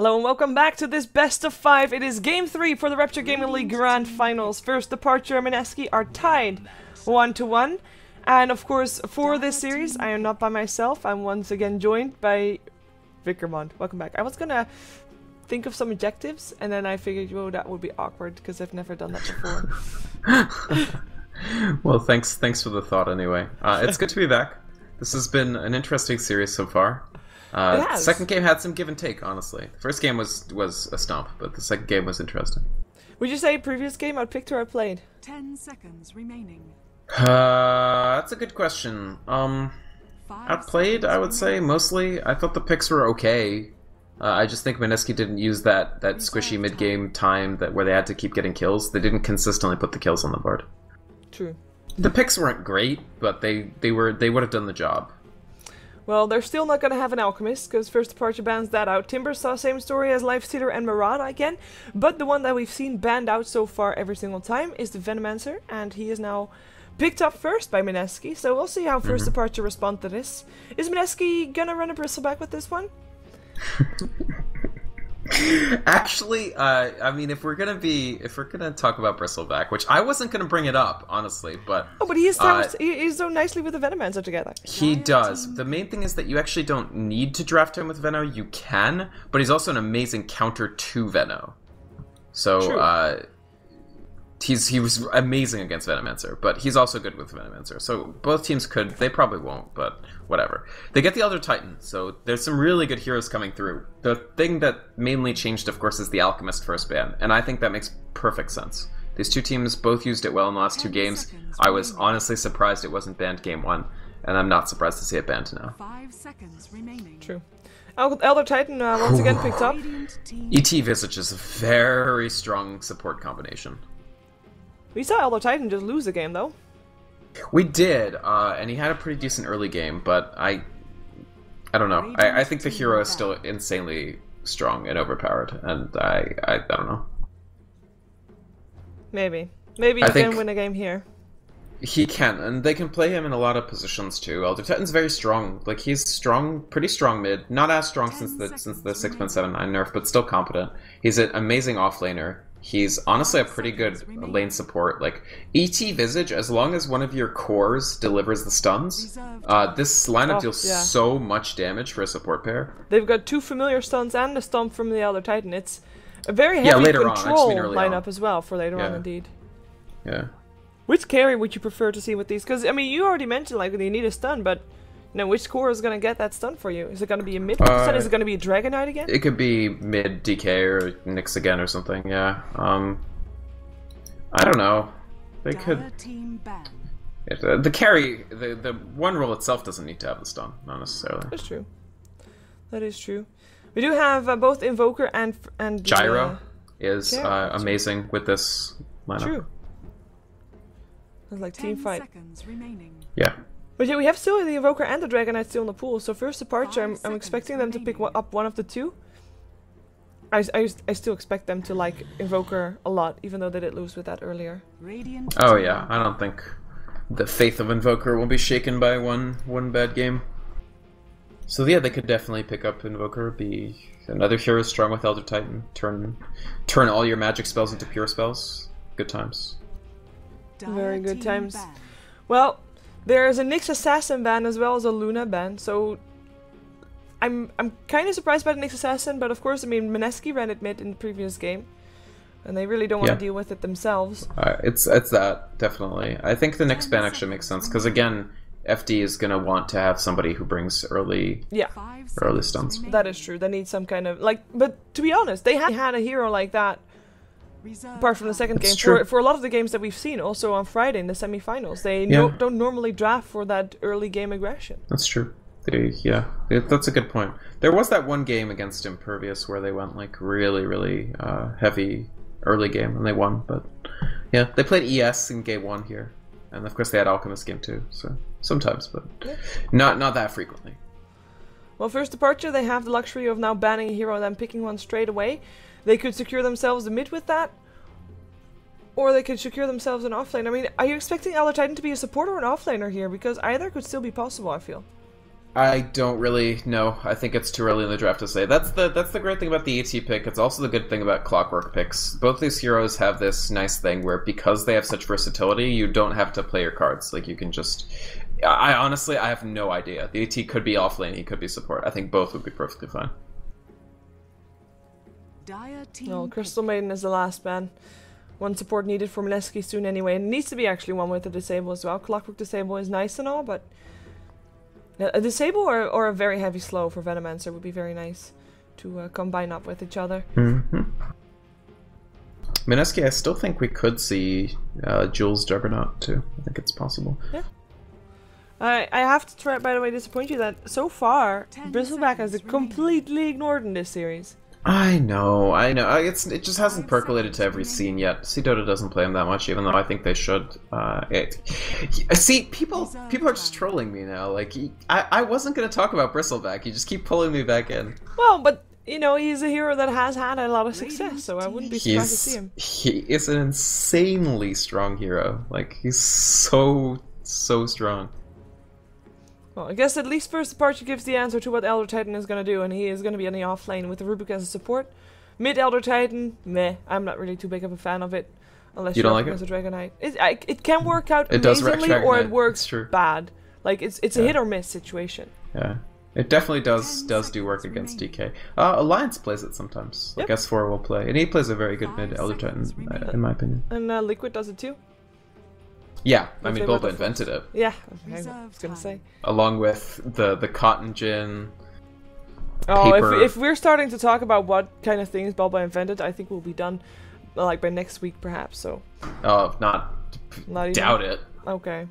Hello and welcome back to this best of 5. It is game 3 for the Rapture Gaming League Grand Finals. First Departure and Mineski are tied 1-1. And of course, for this series, I am not by myself. I'm once again joined by Vickermond. Welcome back. I was gonna think of some adjectives, and then I figured, oh, that would be awkward, because I've never done that before. Well, thanks for the thought anyway. It's good to be back. This has been an interesting series so far. The second game had some give and take, honestly. The first game was a stomp, but the second game was interesting. Would you say previous game I picked or I played? 10 seconds remaining. That's a good question. Outplayed, I would say, mostly. I thought the picks were okay. I just think Mineski didn't use that squishy mid-game time where they had to keep getting kills. They didn't consistently put the kills on the board. True. The picks weren't great, but they would have done the job. Well, they're still not going to have an Alchemist, because First Departure bans that out. Timber saw same story as Lifestealer and Marauder again, but the one that we've seen banned out so far every single time is the Venomancer, and he is now picked up first by Mineski, so we'll see how First Departure respond to this. Is Mineski gonna run a bristleback with this one? Actually, I mean, if we're gonna talk about bristleback, which I wasn't gonna bring it up, honestly, but but he's so nicely with the Venomancer together. He does. The main thing is that you actually don't need to draft him with Veno. You can, but he's also an amazing counter to Veno. So he was amazing against Venomancer, but he's also good with Venomancer. So both teams could. They probably won't, but whatever. They get the Elder Titan, so there's some really good heroes coming through. The thing that mainly changed, of course, is the Alchemist first ban, and I think that makes perfect sense. These two teams both used it well in the last 2 games. I was honestly surprised it wasn't banned game 1, and I'm not surprised to see it banned now. 5 seconds remaining. True. Elder Titan once again picked up. ET Visage is a very strong support combination. We saw Elder Titan just lose the game, though. We did, and he had a pretty decent early game, but I don't know. I think the hero is still insanely strong and overpowered, and I don't know. Maybe he can win a game here. He can, and they can play him in a lot of positions too. Elder Titan's very strong. Like, he's strong, pretty strong mid. Not as strong since the 6.79 nerf, but still competent. He's an amazing offlaner. He's honestly a pretty good lane support. Like, ET Visage, as long as one of your cores delivers the stuns, this lineup deals so much damage for a support pair. They've got 2 familiar stuns and the stomp from the Elder Titan. It's a very heavy control lineup as well for later on, indeed. Yeah. Which carry would you prefer to see with these? Because, I mean, you already mentioned, like, they need a stun, but you know, which core is going to get that stun for you? Is it going to be a mid stun? Is it going to be a Dragon Knight again? It could be mid DK or Nyx again or something, yeah. I don't know. They could... the carry, the one roll itself doesn't need to have the stun, not necessarily. That's true. That is true. We do have both Invoker and Gyro is amazing with this lineup. True. It's like team fight. Yeah. But yeah, we have still the Invoker and the Dragon Knight still in the pool, so First Departure, I'm expecting them to pick up one of the 2. I still expect them to like Invoker a lot, even though they did lose with that earlier. Oh yeah, I don't think the faith of Invoker will be shaken by one bad game. So yeah, they could definitely pick up Invoker, be another hero strong with Elder Titan, turn all your magic spells into pure spells. Good times. Very good times. Well, there is a Nyx Assassin ban as well as a Luna ban, so I'm kind of surprised by the Nyx Assassin, but of course, I mean, Mineski ran it mid in the previous game, and they really don't want to deal with it themselves. It's that, definitely. I think the Nyx ban actually makes sense, because again, FD is going to want to have somebody who brings early stuns. That is true. They need some kind of, like, but to be honest, they had a hero like that apart from the second game, for a lot of the games that we've seen, also on Friday in the semi-finals, they don't normally draft for that early game aggression. That's true. That's a good point. There was that one game against Impervious where they went like really heavy early game and they won, but yeah, they played ES in game 1 here, and of course they had Alchemist game 2, so sometimes, but not that frequently. Well, First Departure, they have the luxury of now banning a hero and then picking one straight away. They could secure themselves the mid with that, or they could secure themselves an offlane. I mean, are you expecting Elder Titan to be a support or an offlaner here? Because either could still be possible, I feel. I don't really know. I think it's too early in the draft to say. That's the great thing about the AT pick. It's also the good thing about Clockwork picks. Both these heroes have this nice thing where because they have such versatility, you don't have to play your cards. Like you can just. I honestly, I have no idea. The AT could be offlane, he could be support. I think both would be perfectly fine. No, Crystal Maiden is the last man. One support needed for Mineski soon anyway. And it needs to be actually one with a disable as well. Clockwork disable is nice and all, but a disable or a very heavy slow for Venomancer would be very nice to combine up with each other. Mineski, I still think we could see Jules Juggernaut too. I think it's possible. Yeah. I have to try, by the way, disappoint you that so far Bristleback has completely ignored in this series. I know. It just hasn't percolated to every scene yet. See, Dota doesn't play him that much, even though I think they should. See, people are just trolling me now. Like, I wasn't going to talk about Bristleback. You just keep pulling me back in. Well, but you know, he's a hero that has had a lot of success, so I wouldn't be surprised to see him. He is an insanely strong hero. Like, he's so strong. Well, I guess at least First Departure gives the answer to what Elder Titan is going to do, and he is going to be on the off lane with the Rubik as a support. Mid Elder Titan, meh. I'm not really too big of a fan of it, unless you don't like as a Dragon Knight. It can work out it amazingly, or it works bad. Like it's a hit or miss situation. Yeah, it definitely does do work against DK. Alliance plays it sometimes. Like S4 will play, and he plays a very good mid Elder Titan, in my opinion. And Liquid does it too. Yeah, I mean, Bulba invented it. Yeah, I was gonna say. Along with the cotton gin. Oh, if we're starting to talk about what kind of things Bulba invented, I think we'll be done, like by next week perhaps. So. Oh, not doubt it. Okay.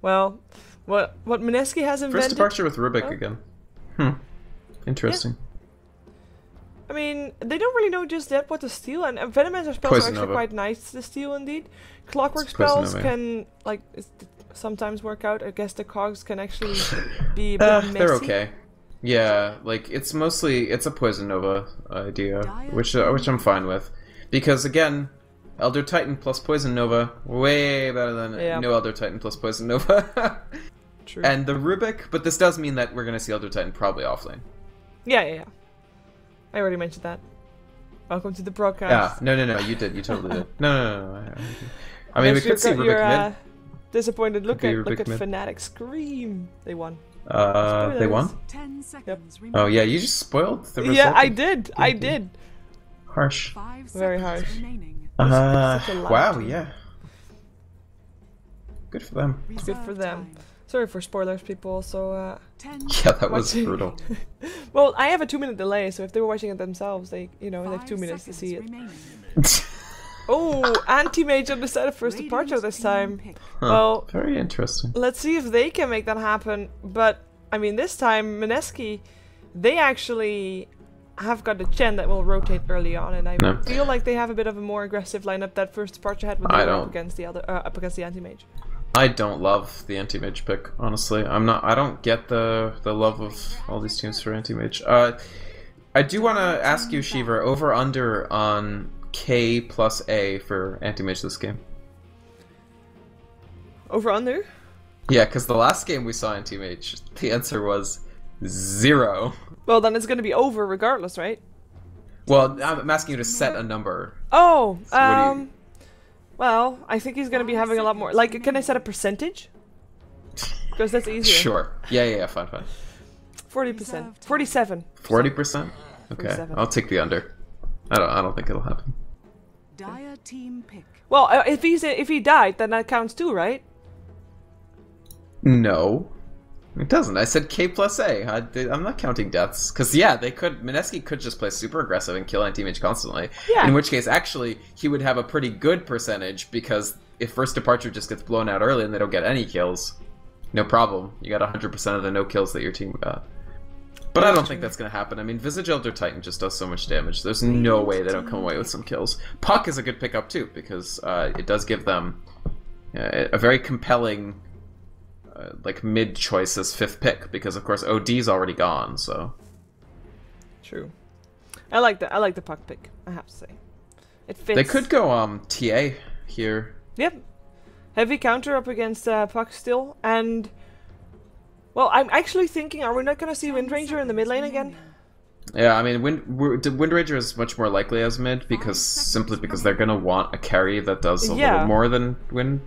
Well, what Mineski has invented. First departure with Rubik again. Interesting. Yeah. I mean, they don't really know just yet what to steal, and Venomancer spells are actually quite nice to steal indeed. Clockwork spells can, like, sometimes work out. I guess the cogs can actually be a bit messy. They're okay. Yeah, like, it's a Poison Nova idea, which I'm fine with. Because, again, Elder Titan plus Poison Nova, way better than no Elder Titan plus Poison Nova. True. And the Rubik, but this does mean that we're going to see Elder Titan probably offlane. Yeah. I already mentioned that. Welcome to the broadcast. Yeah, no, you did. You totally did. No. I mean, we could see Rubik mid. Disappointed look at Fnatic scream. They won. They won? 10 seconds Oh yeah, you just spoiled the result. Yeah, I did. Harsh. Very harsh. Wow, yeah. Good for them. Good for them. Sorry for spoilers, people. So yeah, that was brutal. Well, I have a 2-minute delay, so if they were watching it themselves, they have 2 minutes to see it. Oh, anti-mage on the side of First Departure this time. Well, very interesting. Let's see if they can make that happen. But I mean, this time Mineski, they actually have got a Chen that will rotate early on, and I feel like they have a bit of a more aggressive lineup that First Departure had when they were up against the anti-mage. I don't love the anti-mage pick, honestly. I don't get the love of all these teams for anti-mage. I do want to ask you, Shiver, over under on K plus A for anti-mage this game. Over under? Yeah, because the last game we saw anti-mage, the answer was 0. Well, then it's going to be over regardless, right? Well, I'm asking you to set a number. Oh, so well, I think he's going to be having a lot more... Like, can I set a percentage? Because that's easier. Sure. Yeah, fine. 40%. 47. 40%? Okay, 47. I'll take the under. I don't think it'll happen. Dire team pick. Well, if he died, then that counts too, right? No. It doesn't. I said K plus A. I'm not counting deaths. Because, yeah, Mineski could just play super aggressive and kill anti-mage constantly. Yeah. In which case, actually, he would have a pretty good percentage, because if First Departure just gets blown out early and they don't get any kills, no problem. You got 100% of the no kills that your team got. But I don't think that's going to happen. I mean, Visage Elder Titan just does so much damage. There's no way they don't come away with some kills. Puck is a good pickup, too, because it does give them a very compelling... like mid choice as 5th pick, because of course OD's already gone, so true. I like the Puck pick, I have to say. It fits. They could go TA here. Yep. Heavy counter up against Puck still, and Well, I'm actually thinking, are we not going to see Windranger in the mid lane again? Yeah, I mean, Windranger is much more likely as mid simply because they're gonna want a carry that does a little more than Wind.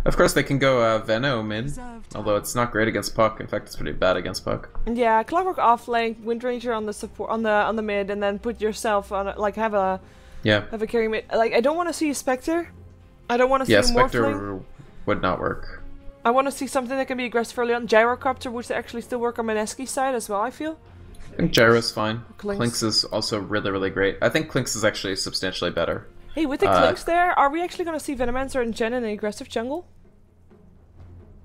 Of course, they can go Veno mid, although it's not great against Puck. In fact, it's pretty bad against Puck. Yeah, Clockwork off lane, Windranger on the support on the mid, and then put yourself on have a carry mid. Like, I don't want to see a Spectre. I don't want to see a Spectre Morphling. would not work. I want to see something that can be aggressive early on. Gyrocopter would actually still work on Mineski's side as well, I feel. I think Gyro's fine. Clinks is also really, really great. I think Clinks is actually substantially better. Hey, with the Clinks there, are we actually going to see Venomancer and Jen in an aggressive jungle?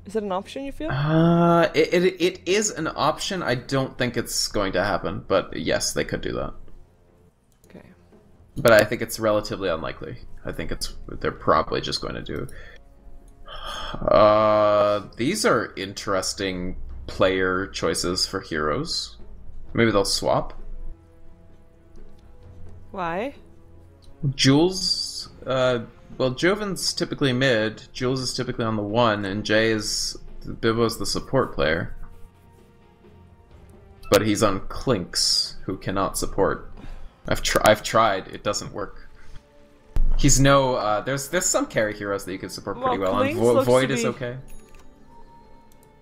Is that an option, you feel? It is an option. I don't think it's going to happen, but yes, they could do that. Okay. But I think it's relatively unlikely. I think they're probably just going to do... these are interesting player choices for heroes. Maybe they'll swap. Why? Jules, well, Joven's typically mid, Jules is typically on the 1, and Bibo's the support player. But he's on Clinks, who cannot support. I've tried, it doesn't work. He's no, there's some carry heroes that you can support pretty well, and Void is okay.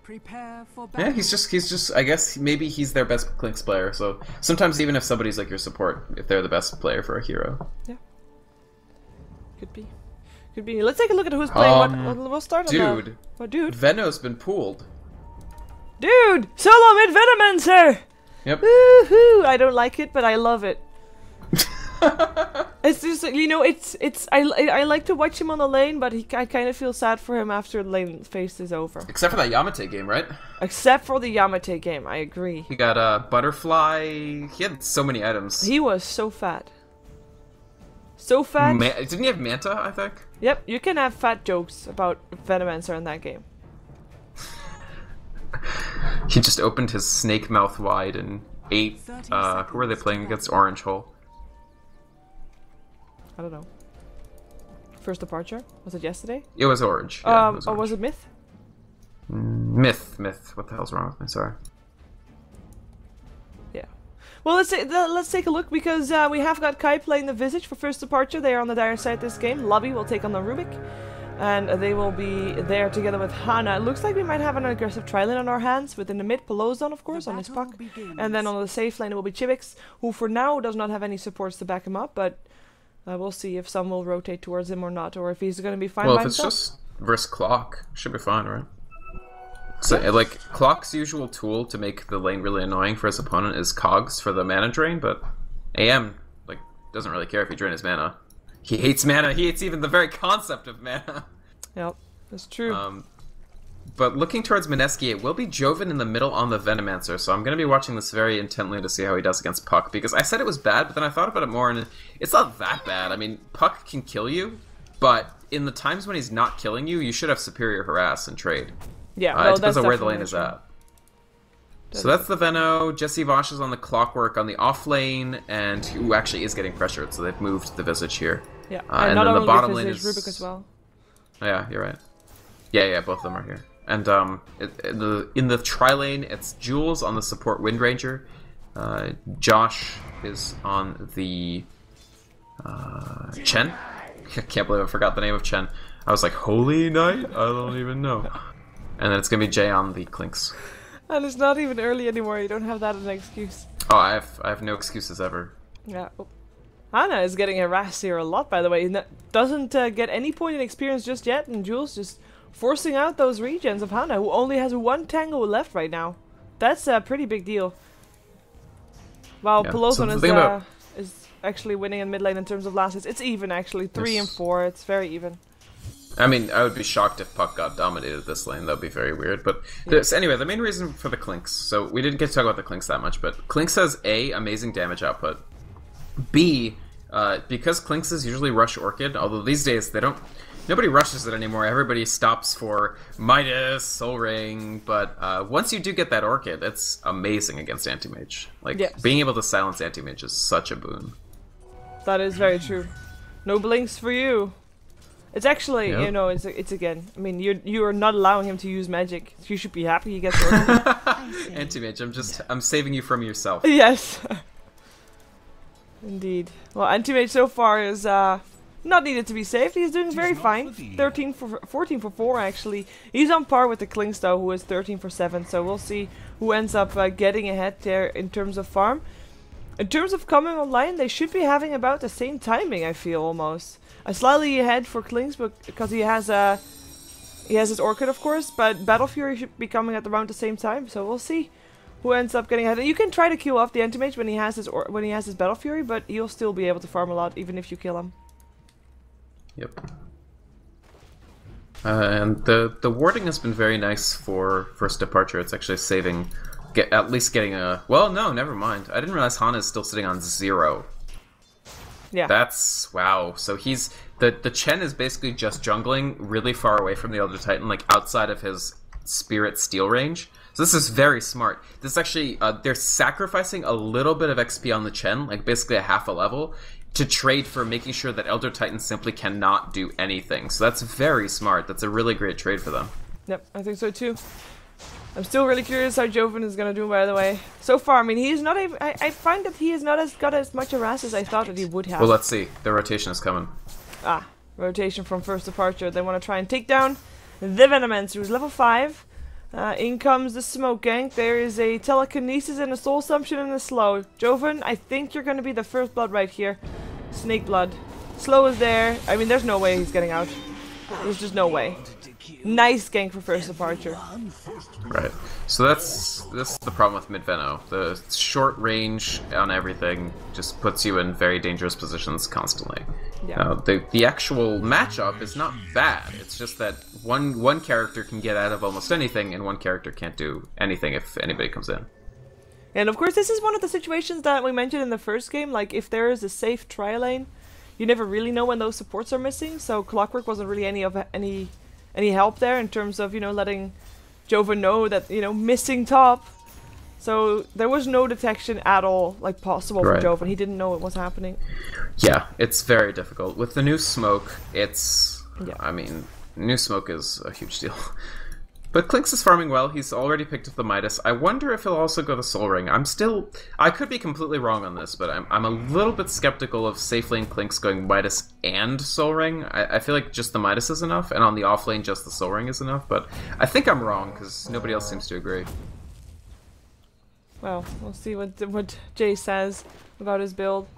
Prepare for battle. Yeah, he's just. I guess maybe he's their best Clinks player. So sometimes even if somebody's like your support, if they're the best player for a hero. Yeah. Could be. Let's take a look at who's playing. We'll start on dude. What dude? Veno's been pooled. Dude, solo mid Venomancer. Yep. Woohoo! I don't like it, but I love it. It's just, you know, I like to watch him on the lane, but I kind of feel sad for him after the lane phase is over. Except for that Yamate game, right? Except for the Yamate game, I agree. He got Butterfly. He had so many items. He was so fat. So fat. Didn't he have Manta, I think? Yep, you can have fat jokes about Venomancer in that game. He just opened his snake mouth wide and ate. Who were they playing against? Orange Hole. I don't know. First departure? Was it yesterday? It was Orange. Yeah, it was Orange. Or was it Myth? Myth. What the hell's wrong with me? Sorry. Yeah. Well, let's take a look, because we have got Kai playing the Visage for first departure. They are on the dire side this game. Lobby will take on the Rubik, and they will be there together with Hana. It looks like we might have an aggressive tri-lane on our hands, within the mid, Pelozon, of course, on his puck. And then on the safe lane it will be Chibix, who for now does not have any supports to back him up, but we'll see if some will rotate towards him or not, or if he's going to be fine by himself. Well, if it's just versus Clock, should be fine, right? So, like, Clock's usual tool to make the lane really annoying for his opponent is Cogs for the mana drain, but AM, like, doesn't really care if you drain his mana. He hates mana. He hates even the very concept of mana. Yep, that's true. But looking towards Mineski, it will be Joven in the middle on the Venomancer, so I'm going to be watching this very intently to see how he does against Puck, because I said it was bad, but then I thought about it more, and it's not that bad. I mean, Puck can kill you, but in the times when he's not killing you, you should have superior harass and trade. Yeah, it depends on where the lane is at. So that's the Veno. Jesse Vosh is on the Clockwork on the off lane, and who actually is getting pressured, so they've moved the Visage here. Yeah, and not then only the bottom Visage, lane is Rubik as well. Oh, yeah, you're right. Yeah, both of them are here. And in the tri-lane, it's Jules on the support Windranger. Josh is on the Chen. I can't believe I forgot the name of Chen. I was like, Holy Knight? I don't even know. And then it's going to be Jay on the Clinks. And it's not even early anymore, you don't have that as an excuse. Oh, I have no excuses ever. Yeah. Oh. Hana is getting harassed here a lot, by the way. He doesn't get any point in experience just yet, and Jules just forcing out those regens of Hana, who only has one tango left right now. That's a pretty big deal. While Pelozon is actually winning in mid lane in terms of last hits. It's even, actually. 3 and 4. It's very even. I mean, I would be shocked if Puck got dominated this lane. That would be very weird. But anyway, the main reason for the Clinks. So we didn't get to talk about the Clinks that much, but Clinks has A, amazing damage output. B, because Clinks is usually rush Orchid, although these days nobody rushes it anymore. Everybody stops for Midas, Soul Ring, but once you do get that Orchid, it's amazing against Anti-Mage. Like, being able to silence Anti-Mage is such a boon. That is very true. No blinks for you. It's actually, you know, it's again. I mean, you are not allowing him to use magic. You should be happy he gets Anti-mage, I'm saving you from yourself. Yes. Indeed. Well, Anti-mage so far is not needed to be saved. He's doing very fine. 14 for 4 actually. He's on par with the Klinks though, who is 13 for 7. So we'll see who ends up getting ahead there in terms of farm. In terms of coming online, they should be having about the same timing. I feel almost slightly ahead for Klinks, but because he has his Orchid of course. But Battle Fury should be coming at around the same time. So we'll see who ends up getting ahead. You can try to kill off the Anti-mage when he has his Battle Fury, but he'll still be able to farm a lot even if you kill him. Yep. And the warding has been very nice for First Departure. It's actually saving, at least getting a... Well, no, never mind. I didn't realize Hana is still sitting on 0. Yeah. That's... Wow. So he's... The Chen is basically just jungling really far away from the Elder Titan, like outside of his Spirit Steel range. So this is very smart. This actually... they're sacrificing a little bit of XP on the Chen, like basically a half a level, to trade for making sure that Elder Titan simply cannot do anything. So that's very smart. That's a really great trade for them. Yep, I think so too. I'm still really curious how Joven is gonna do, by the way. So far, I mean, he's not even... I find that he has not got as much harass as I thought that he would have. Well, let's see. The rotation is coming. Ah, rotation from First Departure. They want to try and take down the Venomancer, who's level 5. In comes the Smoke Gank. There is a Telekinesis and a Soul Assumption and a Slow. Joven, I think you're going to be the first blood right here. Snake Blood. Slow is there. I mean, there's no way he's getting out. There's just no way. Nice gank for First Departure. Right. So that's the problem with mid-Veno. The short range on everything just puts you in very dangerous positions constantly. Yeah. The actual matchup is not bad. It's just that one character can get out of almost anything, and one character can't do anything if anybody comes in. And of course, this is one of the situations that we mentioned in the first game. Like, if there is a safe trial lane, you never really know when those supports are missing. So Clockwork wasn't really any help there in terms of, you know, letting Joven know that, you know, missing top. So there was no detection at all, like, possible for Joven. He didn't know it was happening. Yeah, it's very difficult. With the new smoke, it's... Yeah. I mean, new smoke is a huge deal. But Klinks is farming well. He's already picked up the Midas. I wonder if he'll also go the Soul Ring. I could be completely wrong on this, but I'm a little bit skeptical of safe lane Klinks going Midas and Soul Ring. I feel like just the Midas is enough, and on the off lane just the Soul Ring is enough, but I think I'm wrong, because nobody else seems to agree. Well, we'll see what Jay says about his build.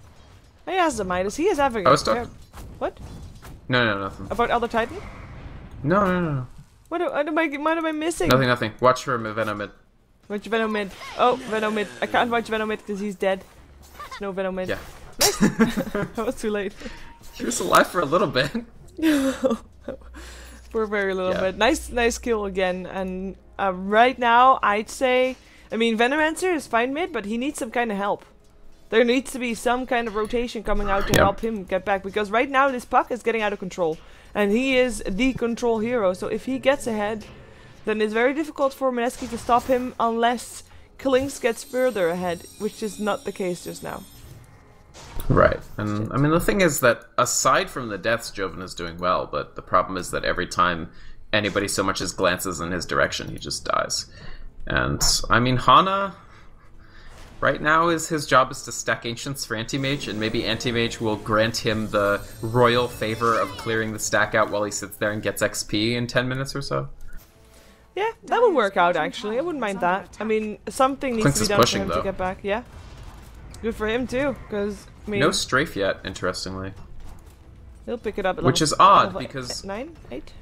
He has the Midas. He is having a... What? No, nothing. About Elder Titan? No. What am I missing? Nothing. Watch for Venom mid. Watch Venom mid. Oh, Venom mid. I can't watch Venom mid because he's dead. There's no Venom mid. Yeah. Nice. That was too late. He was alive for a little bit. For a very little bit. Nice kill again. And right now, I'd say... I mean, Venomancer is fine mid, but he needs some kind of help. There needs to be some kind of rotation coming out to help him get back. Because right now, this puck is getting out of control. And he is the control hero, so if he gets ahead, then it's very difficult for Mineski to stop him unless Klinks gets further ahead, which is not the case just now. Right, and I mean the thing is that aside from the deaths, Joven is doing well, but the problem is that every time anybody so much as glances in his direction, he just dies. And I mean Hana... Right now, his job is to stack Ancients for Anti-Mage, and maybe Anti-Mage will grant him the royal favor of clearing the stack out while he sits there and gets XP in 10 minutes or so. Yeah, that would work out, actually. I wouldn't mind that. I mean, something needs to be done for him to get back. Yeah. Good for him, too, because, I mean... No strafe yet, interestingly. He'll pick it up at Which is odd, because... 9? 8?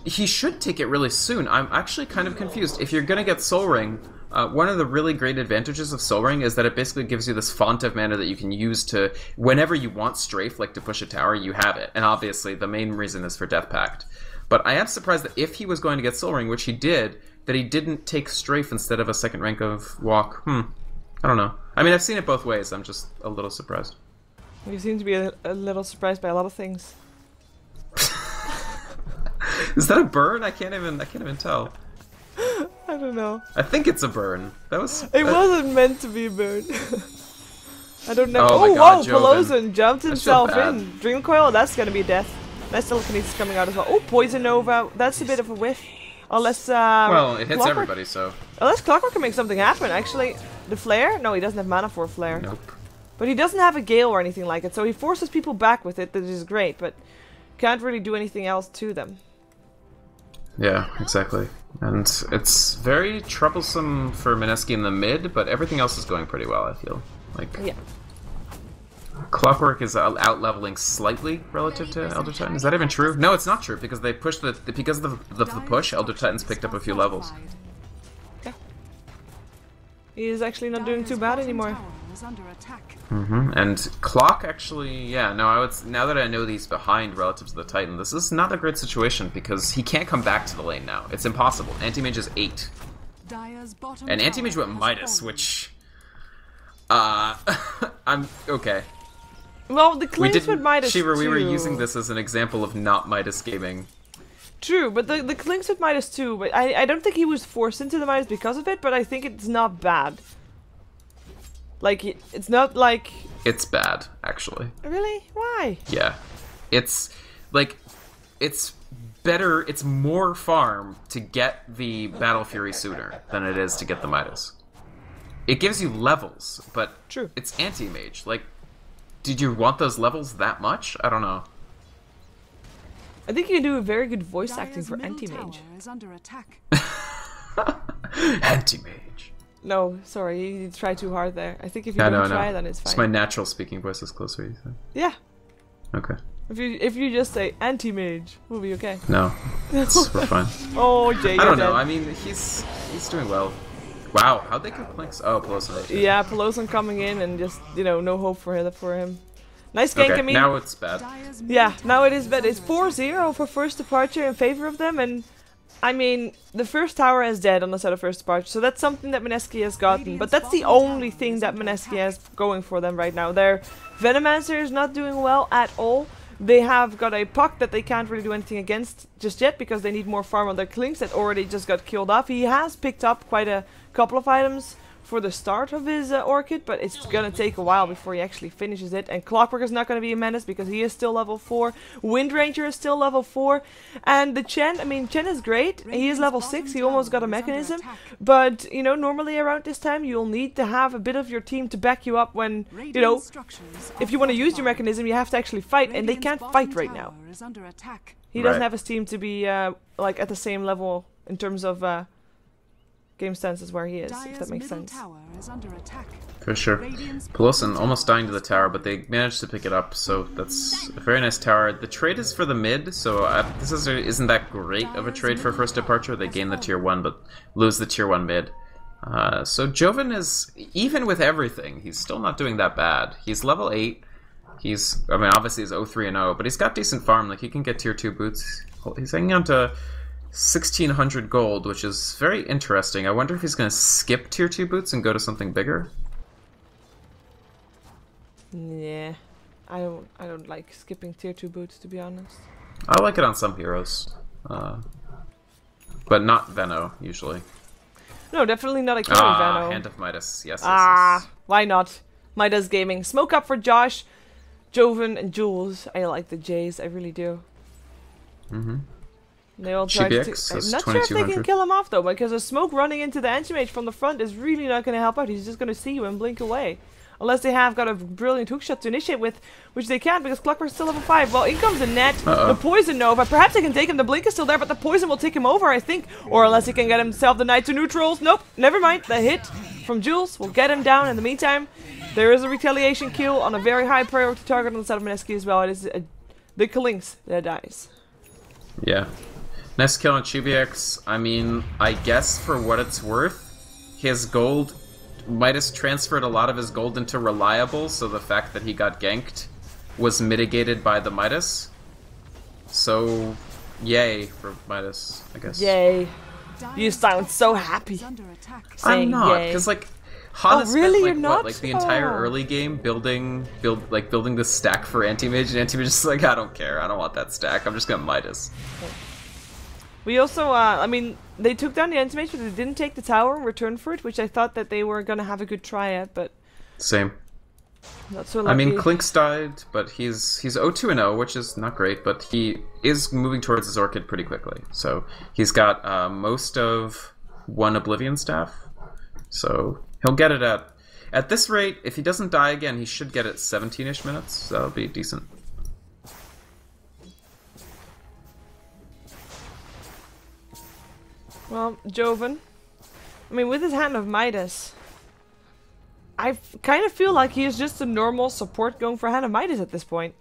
He should take it really soon. I'm actually kind of confused. If you're gonna get Soul Ring... one of the really great advantages of Soul Ring is that it basically gives you this font of mana that you can use to, whenever you want strafe, like to push a tower, you have it. And obviously, the main reason is for Death Pact. But I am surprised that if he was going to get Soul Ring, which he did, that he didn't take strafe instead of a second rank of walk. I don't know. I mean, I've seen it both ways. I'm just a little surprised. You seem to be a little surprised by a lot of things. Is that a burn? I can't even tell. I don't know. I think it's a burn. That was. It wasn't meant to be a burn. I don't know. Oh my Oh, God, whoa! Pelozan jumped himself bad. in. Dream Coil. That's gonna be death. Nice telekinesis coming out as well. Oh, Poison Nova. That's a bit of a whiff. Unless, well, it hits Clockwork, everybody, so... Unless Clockwork can make something happen, actually. The Flare? No, he doesn't have mana for a Flare. Nope. But he doesn't have a Gale or anything like it, so he forces people back with it, that is great, but can't really do anything else to them. Yeah, exactly. And it's very troublesome for Mineski in the mid, but everything else is going pretty well, I feel. Like, yeah. Clockwork is out-leveling slightly relative to Elder Titan. Is that even true? No, it's not true, because they pushed because of the push, Elder Titan's picked up a few levels. Yeah. He is actually not doing too bad anymore. And Clock actually, yeah, no, now that I know he's behind relative to the Titan, this is not a great situation because he can't come back to the lane now. It's impossible. Anti-Mage is 8. And Anti-Mage went Midas, which... I'm... okay. Well, the Clinks with Midas Shiver, too. we were using this as an example of not Midas gaming. True, but the Clinks with Midas too, but I don't think he was forced into the Midas because of it, but I think it's not bad. Like, it's not like... It's bad, actually. Really? Why? Yeah. It's, like, it's better, it's more farm to get the Battle Fury sooner than it is to get the Midas. It gives you levels, but True. It's anti-mage. Like, did you want those levels that much? I don't know. I think you can do a very good voice acting for anti-mage. Anti-mage. No, sorry, you tried too hard there. I think if you don't try, then it's fine. It's my natural speaking voice is closer, you said. Yeah. Okay. If you just say anti-mage, we'll be okay. No. We're fine. Oh, Jay, I don't know. I mean, he's doing well. Wow, how'd they kill Clinks? Oh, Pelosi. Yeah, Pelosi coming in and just, no hope for him. Nice gank, okay, I mean. now it's bad. Yeah, now it is bad. It's 4-0 for first departure in favor of them, and I mean, the first tower is dead on the side of first departure, so that's something that Mineski has gotten, but that's the only thing that Mineski has going for them right now. Their Venomancer is not doing well at all. They have got a Puck that they can't really do anything against just yet because they need more farm on their Clinks that already just got killed off. He has picked up quite a couple of items for the start of his Orchid, but it's gonna take a while before he actually finishes it. And Clockwork is not gonna be a menace because he is still level 4. Wind Ranger is still level 4. And the Chen, I mean, Chen is great. He is level 6. He almost got a mechanism. But, normally around this time, you'll need to have a bit of your team to back you up when, if you want to use your mechanism, you have to actually fight. And they can't fight right now. He doesn't have his team to be, like, at the same level in terms of... game stances where he is, if that makes sense. For sure. Pelosi almost dying to the tower, but they managed to pick it up, so that's a very nice tower. The trade is for the mid, so this isn't that great of a trade for first departure. They gain the tier 1, but lose the tier 1 mid. So Joven is, even with everything, he's still not doing that bad. He's level 8. Obviously he's 0-3-0, but he's got decent farm. Like, he can get tier 2 boots. He's hanging on to 1,600 gold, which is very interesting. I wonder if he's going to skip tier 2 boots and go to something bigger. Yeah, I don't like skipping tier 2 boots, to be honest. I like it on some heroes, but not Veno usually. No, definitely not a carry Veno. Hand of Midas. Yes. Why not? Midas Gaming. Smoke up for Josh, Joven, and Jules. I like the Jays. I really do. They all try to... I'm not sure if they can kill him off though, because a smoke running into the anti-mage from the front is really not going to help out. He's just going to see you and blink away. Unless they have got a brilliant hookshot to initiate with, which they can't because Clockwork's still level 5. Well, in comes the net, the Poison Nova. Perhaps they can take him. The blink is still there, but the Poison will take him over, I think. Or unless he can get himself the Knight to neutrals. Nope, never mind. The hit from Jules will get him down. In the meantime, there is a retaliation kill on a very high priority target on the side of Mineski as well. It is the Kalinx that dies. Yeah. Nice kill on Chubiex. I mean, I guess for what it's worth, his gold... Midas transferred a lot of his gold into Reliable, so the fact that he got ganked was mitigated by the Midas. So, yay for Midas, I guess. Yay. You sound so happy. I'm not, because like... Hana really? spent, You're not? Like the entire early game building the stack for Anti-Mage, and Anti-Mage is like, I don't care, I don't want that stack, I'm just gonna Midas. We also, I mean, they took down the Anti-Mage, but they didn't take the tower in return for it, which I thought that they were gonna have a good try at, but... Same. Not so I lucky. mean, Klink's died, but he's 0-2-0, which is not great, but he is moving towards his Orchid pretty quickly. So he's got most of one Oblivion Staff, so he'll get it at this rate. If he doesn't die again, he should get it 17-ish minutes, so that'll be decent. Well, Joven, I mean, with his Hand of Midas, I kind of feel like he is just a normal support going for Hand of Midas at this point.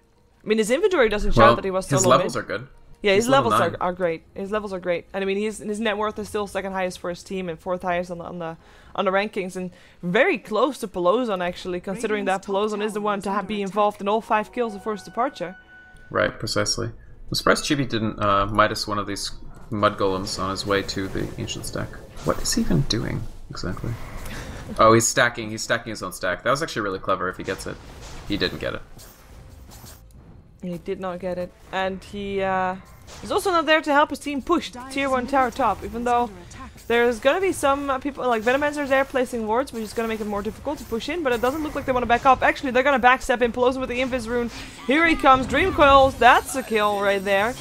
I mean, his inventory doesn't show that he was still his levels are good. Yeah, his levels level are great. His levels are great, and I mean, his net worth is still second highest for his team and fourth highest on the rankings, and very close to Pelozon actually, considering that Pelozon is the one to be involved in all 5 kills of Forced Departure. Right, precisely. I'm surprised Chibi didn't Midas one of these mud golems on his way to the ancient stack. What is he even doing exactly? Oh, he's stacking his own stack. That was actually really clever if he gets it. He didn't get it. He did not get it, and he is also not there to help his team push tier 1 tower top, even though there's gonna be some people like Venomancer's there placing wards, which is gonna make it more difficult to push in, but it doesn't look like they want to back up. Actually, they're gonna backstep in, Pelozon with the Invis rune. Here he comes, Dream Coils, that's a kill right there.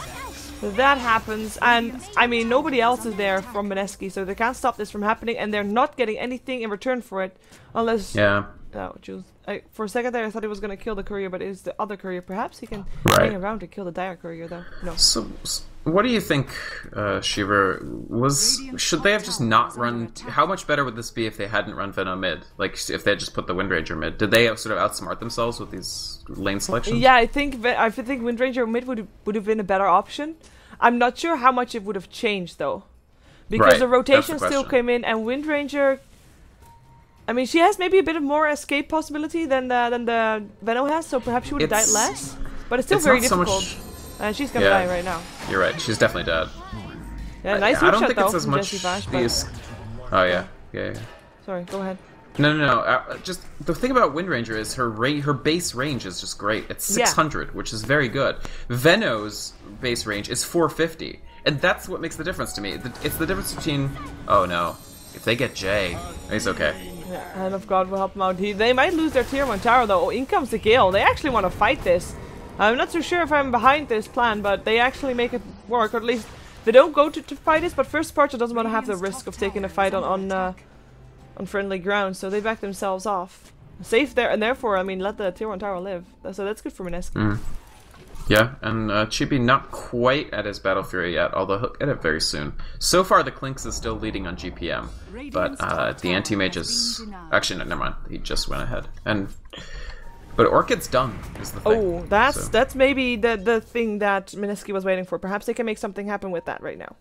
That happens, and I mean, nobody else is there from Mineski, so they can't stop this from happening, and they're not getting anything in return for it, unless... Yeah. Oh, Jules. For a second there, I thought he was going to kill the courier, but it's the other courier. Perhaps he can hang around to kill the dire courier, though. No. So, what do you think, Shiver? Should they have just not run... How much better would this be if they hadn't run Venom mid? Like, if they had just put the Windranger mid? Did they sort of outsmart themselves with these lane selections? Yeah, I think Windranger mid would have been a better option. I'm not sure how much it would have changed, though. Because the rotation still came in, and Windranger... I mean, she has maybe a bit of more escape possibility than the Venom has, so perhaps she would have died less. But it's still very difficult. And she's gonna die right now. You're right, she's definitely dead. Yeah, nice I hook don't shot think though it's as from much Jesse Vash, these... Oh yeah. Yeah. Sorry, go ahead. No. Just the thing about Windranger is her base range is just great. It's 600, which is very good. Veno's base range is 450, and that's what makes the difference to me. It's the difference between... Oh no. If they get Jay, he's okay. Yeah, Hand of God will help them out. They might lose their tier 1 tower though. Oh, in comes the Gale. They actually want to fight this. I'm not so sure if I'm behind this plan, but they actually make it work, or at least they don't go to fight this, but First Departure doesn't want to have the risk of taking a fight on friendly ground, so they back themselves off. Safe there, and therefore, I mean, let the tier 1 tower live. So that's good for Mineski. Yeah, and Chibi not quite at his Battle Fury yet, although he'll get it very soon. So far, the Klinks is still leading on GPM, but the Anti-Mage is... Actually, no, never mind. He just went ahead. But Orchid's done, is the thing. Oh, that's maybe the thing that Mineski was waiting for. Perhaps they can make something happen with that right now.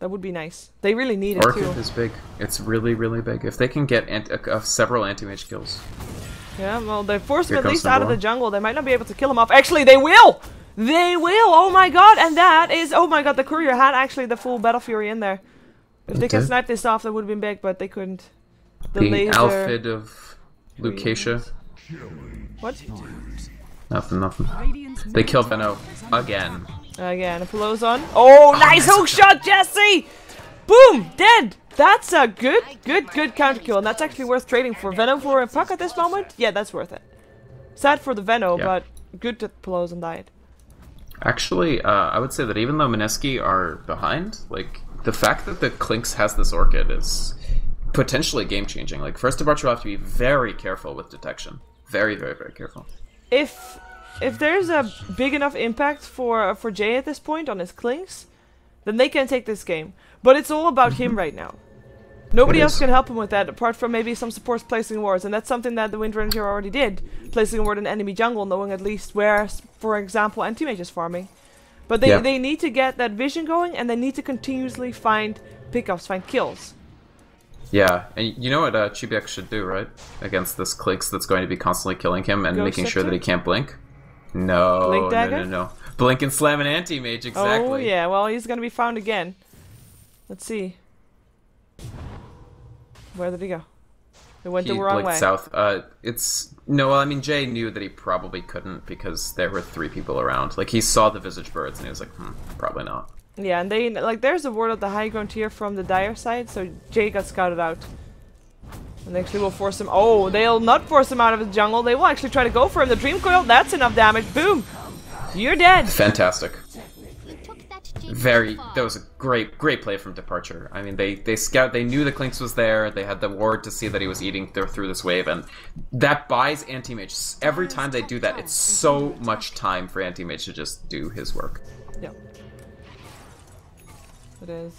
That would be nice. They really need it, Orchid is big. It's really, really big. If they can get several Anti-Mage kills... Yeah, well, they forced him at least out of the jungle. They might not be able to kill him off. Actually, they will! They will! Oh my god, and that is... Oh my god, the courier had actually the full Battle Fury in there. If they could snipe this off, that would have been big, but they couldn't. The Alphid of Lucasia. What? Nothing. They killed Veno again. Again, a Pelozon. Oh, nice hook shot, Jesse! Boom! Dead! That's a good counter kill, and that's actually worth trading for. Venom for a puck at this moment? Yeah, that's worth it. Sad for the Veno, but good that Pelozon died. Actually, I would say that even though Mineski are behind, like, the fact that the Klinks has this Orchid is potentially game-changing. Like, First Departure will have to be very careful with detection. Very, very, very careful. If there's a big enough impact for Jay at this point on his Klinks, then they can take this game. But it's all about him right now. Nobody else can help him with that, apart from maybe some supports placing wards, and that's something that the Windranger already did, placing a ward in enemy jungle, knowing at least where, for example, Anti-Mage is farming. But they need to get that vision going, and they need to continuously find pickups, find kills. Yeah, and you know what Chibiak should do, right? Against this Klinks that's going to be constantly killing him and making sure that he can't blink? No, no. Blink and slam an Anti-Mage, exactly. Oh yeah, well, he's gonna be found again. Let's see. Where did he go? He went the wrong way. South. No, well, I mean, Jay knew that he probably couldn't because there were 3 people around. Like, he saw the Visage Birds and he was like, probably not. Yeah, and there's a ward of the high ground tier from the dire side, so Jay got scouted out. And they actually will force him. Oh, they'll not force him out of his jungle. They will actually try to go for him. The Dream Coil, that's enough damage. Boom! You're dead. Fantastic. That was a great play from Departure. I mean, they knew the Clinks was there. They had the ward to see that he was eating through this wave, and that buys Anti-Mage. Every time they do that, it's so much time for Anti-Mage to just do his work. Yep. It is.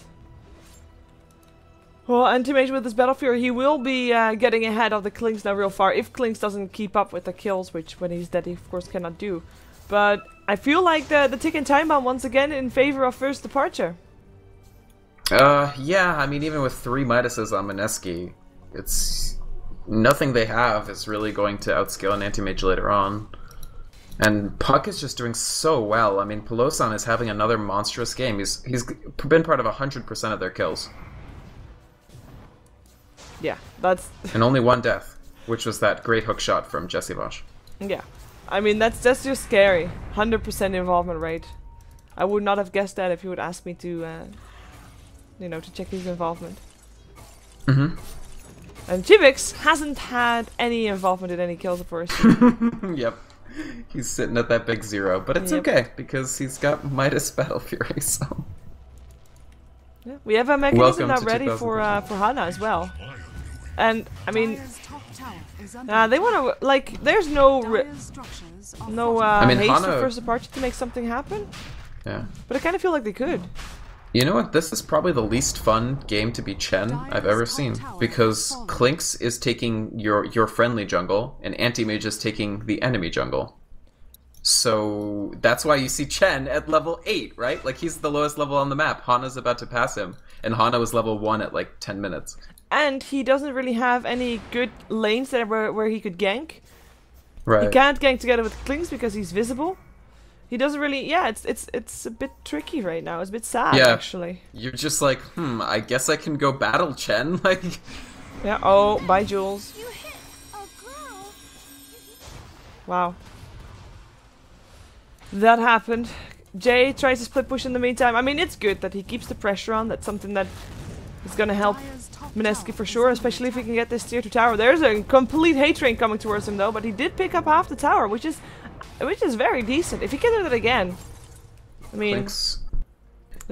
Well, Anti-Mage with his Battle Fury, he will be getting ahead of the Clinks now real far, if Clinks doesn't keep up with the kills, which when he's dead he of course cannot do. But I feel like the ticking time bomb once again in favor of first Departure. Yeah, I mean, even with 3 Midases on Mineski, it's... nothing they have is really going to outscale an Anti-Mage later on. And Puck is just doing so well. I mean, Pelosan is having another monstrous game. He's been part of 100% of their kills. Yeah, that's... and only 1 death, which was that great hook shot from Jesse Vosh. Yeah. I mean, that's just scary. 100% involvement rate. I would not have guessed that if you would ask me to, you know, to check his involvement. Mm-hmm. And Chivix hasn't had any involvement in any kills before. Yep. He's sitting at that big 0, but it's okay, because he's got Midas Battle Fury, so... yeah, we have a mechanism now ready for Hana as well. And, I mean... they want to, like, there's no haste for first Departure to make something happen. Yeah. But I kind of feel like they could. You know what? This is probably the least fun game to be Chen I've ever seen, because Clinks is taking your friendly jungle, and Anti-Mage is taking the enemy jungle. So that's why you see Chen at level 8, right? Like, he's the lowest level on the map. Hana's about to pass him, and Hana was level 1 at like 10 minutes. And he doesn't really have any good lanes that where he could gank. Right. He can't gank together with Clinks because he's visible. He doesn't really... yeah, it's a bit tricky right now. It's a bit sad, actually. You're just like, I guess I can go battle Chen, like... yeah, oh, bye, Jules. Wow. That happened. Jay tries to split push in the meantime. I mean, it's good that he keeps the pressure on. That's something that is gonna help Mineski for sure, especially if he can get this tier 2 tower. There's a complete hate train coming towards him though, but he did pick up half the tower, which is very decent. If he can do that again, I mean...